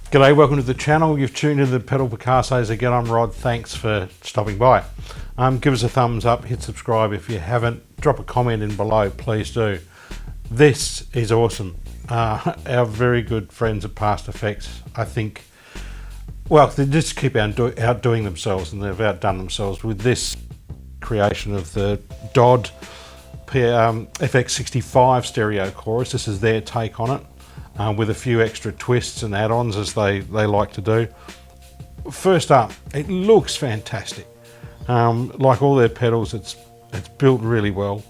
G'day, welcome to the channel. You've tuned into the Pedal Picassos again. I'm Rod. Thanks for stopping by. Give us a thumbs up, hit subscribe if you haven't. Drop a comment in below, please do. This is awesome. Our very good friends at PastFx, I think, well, they just keep outdoing themselves, and they've outdone themselves with this creation of the Dodd PX65 stereo chorus. This is their take on it. With a few extra twists and add-ons as they like to do. First up, it looks fantastic. Like all their pedals, it's built really well.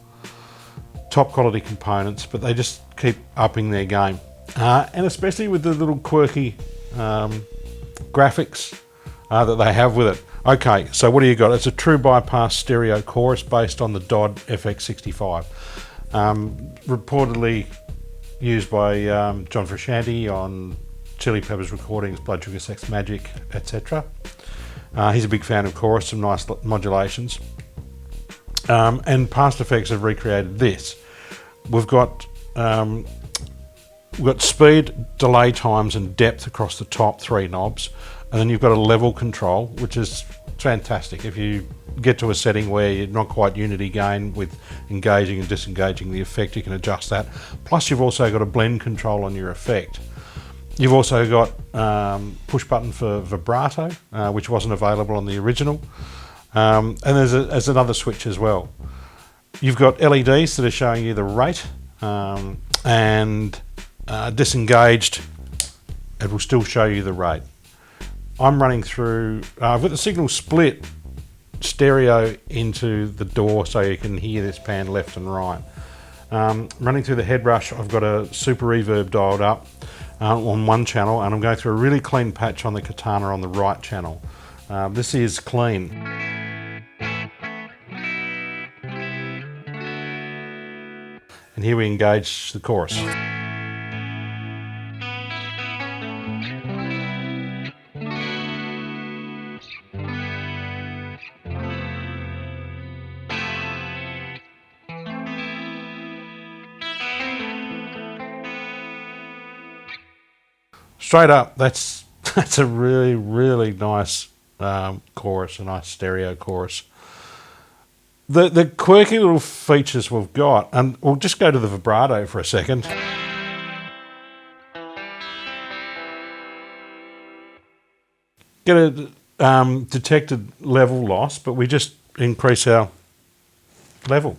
Top quality components, but they just keep upping their game. And especially with the little quirky graphics that they have with it. Okay, so what do you got? It's a true bypass stereo chorus based on the Dodd PX65. Reportedly used by John Frusciante on Chilli Peppers recordings, Blood Sugar Sex Magic, etc. He's a big fan of chorus, some nice modulations. And PastFx have recreated this. We've got speed, delay times, and depth across the top three knobs, and then you've got a level control, which is fantastic. If you get to a setting where you're not quite unity gain with engaging and disengaging the effect, you can adjust that. Plus you've also got a blend control on your effect. You've also got push button for vibrato, which wasn't available on the original, and there's another switch as well. You've got LEDs that are showing you the rate, and disengaged, it will still show you the rate. I'm running through, I've got the signal split stereo into the door so you can hear this pan left and right. Running through the head rush, I've got a super reverb dialed up on one channel, and I'm going through a really clean patch on the katana on the right channel. This is clean. And here we engage the chorus. Straight up, that's a really nice chorus, a nice stereo chorus. The quirky little features we've got, and we'll just go to the vibrato for a second. Get a detected level loss, but we just increase our level.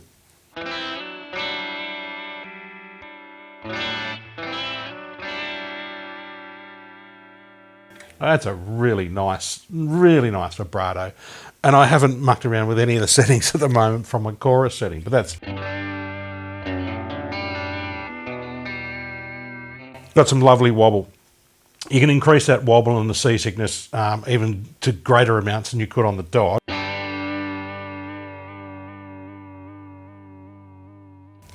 That's a really nice vibrato, and I haven't mucked around with any of the settings at the moment from a chorus setting, but that's got some lovely wobble. You can increase that wobble and the seasickness even to greater amounts than you could on the Dodd,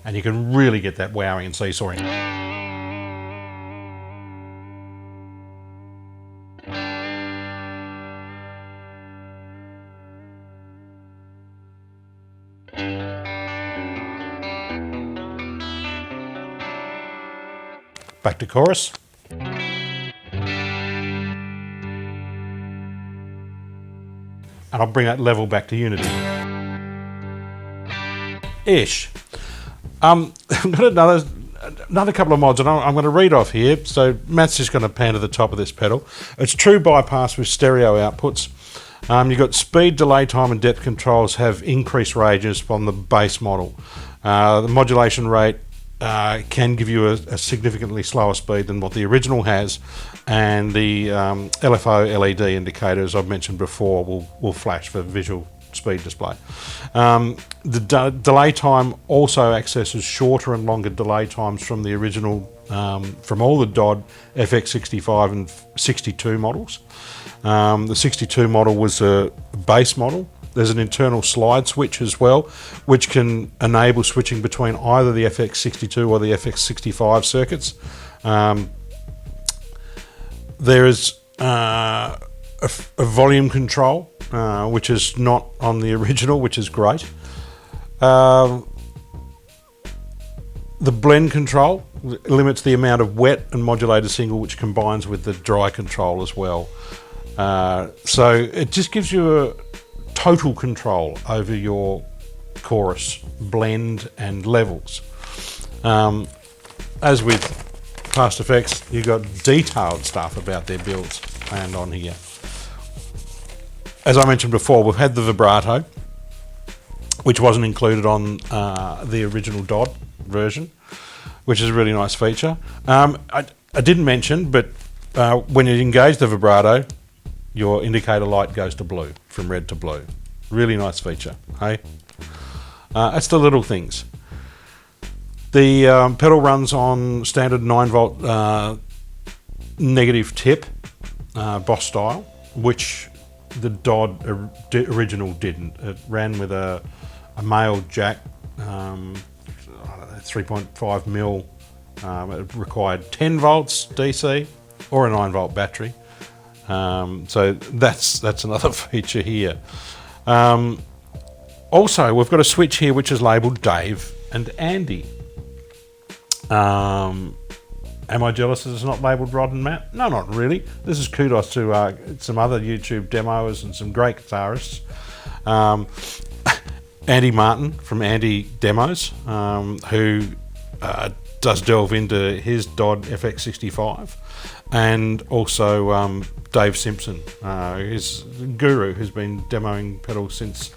and you can really get that wowing and seesawing. Back to chorus. And I'll bring that level back to unity. Ish. I've got another couple of mods, and I'm going to read off here. So Matt's just going to pan to the top of this pedal. It's true bypass with stereo outputs. You've got speed, delay time, and depth controls have increased ranges from the base model. The modulation rate can give you a significantly slower speed than what the original has, and the LFO LED indicators I've mentioned before will flash for visual speed display. The delay time also accesses shorter and longer delay times from the original, from all the Dodd FX65 and 62 models. The 62 model was a base model. There's an internal slide switch as well, which can enable switching between either the FX62 or the FX65 circuits. There is a volume control, which is not on the original, which is great. The blend control limits the amount of wet and modulated single, which combines with the dry control as well. So it just gives you a total control over your chorus, blend and levels. As with PastFx, you've got detailed stuff about their builds planned on here. As I mentioned before, we've had the vibrato, which wasn't included on the original Dodd version, which is a really nice feature. I didn't mention, but when you engage the vibrato, your indicator light goes to blue, from red to blue. Really nice feature, hey? It's the little things. The pedal runs on standard 9-volt negative tip, Boss style, which the Dodd original didn't. It ran with a male jack, 3.5 mil. It required 10 volts DC or a 9-volt battery. So that's another feature here. Also, we've got a switch here which is labelled Dave and Andy. Am I jealous that it's not labelled Rod and Matt? No, not really. This is kudos to some other YouTube demoers and some great guitarists. Andy Martin from Andy Demos, who does delve into his Dodd FX65, and also Dave Simpson, his guru, who's been demoing pedals since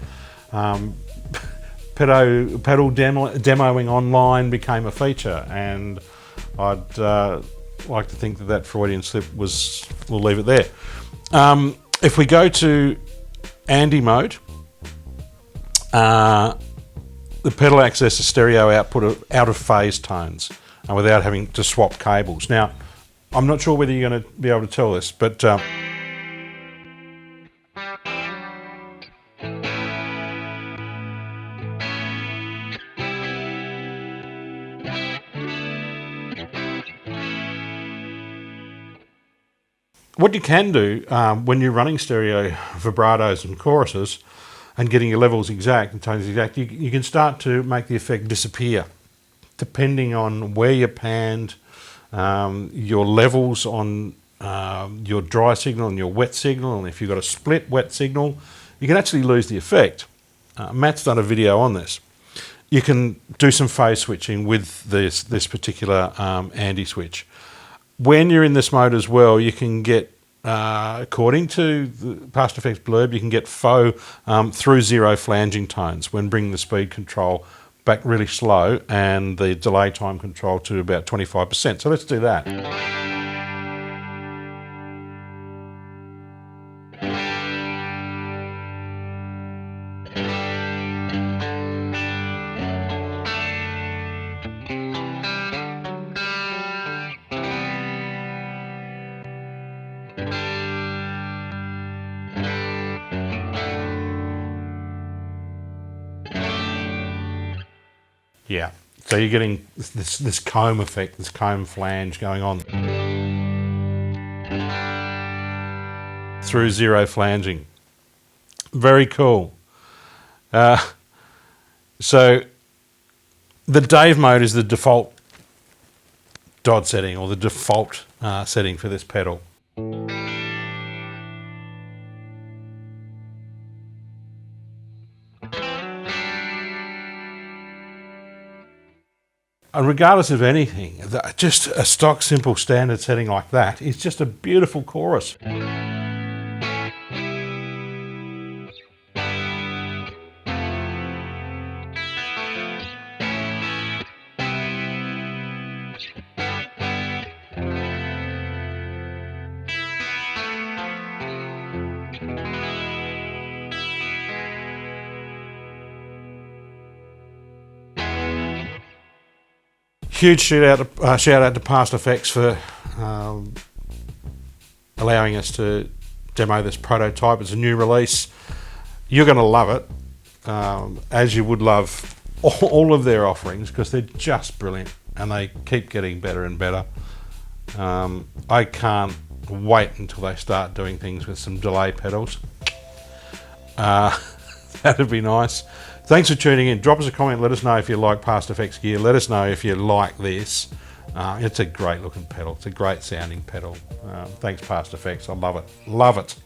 pedal demoing online became a feature, and I'd like to think that Freudian slip was, we'll leave it there. If we go to Andy mode, the pedal accesses stereo output of out of phase tones without having to swap cables. Now, I'm not sure whether you're going to be able to tell this, but what you can do when you're running stereo vibratos and choruses and getting your levels exact and tones exact, you can start to make the effect disappear depending on where you're panned, your levels on your dry signal and your wet signal, and if you've got a split wet signal, you can actually lose the effect. Matt's done a video on this. You can do some phase switching with this particular Andy switch. When you're in this mode as well, you can get, according to the PastFx blurb, you can get faux through zero flanging tones when bringing the speed control back really slow and the delay time control to about 25%. So let's do that. Yeah, so you're getting this comb effect, this comb flange going on through zero flanging. Very cool. So the Dave mode is the default Dodd setting, or the default setting for this pedal. And regardless of anything, just a stock simple standard setting like that is just a beautiful chorus. Huge shout out to PastFx for allowing us to demo this prototype. It's a new release. You're going to love it, as you would love all of their offerings, because they're just brilliant and they keep getting better and better. I can't wait until they start doing things with some delay pedals. That'd be nice. Thanks for tuning in. Drop us a comment. Let us know if you like PastFx gear. Let us know if you like this. It's a great looking pedal. It's a great sounding pedal. Thanks PastFx. I love it. Love it.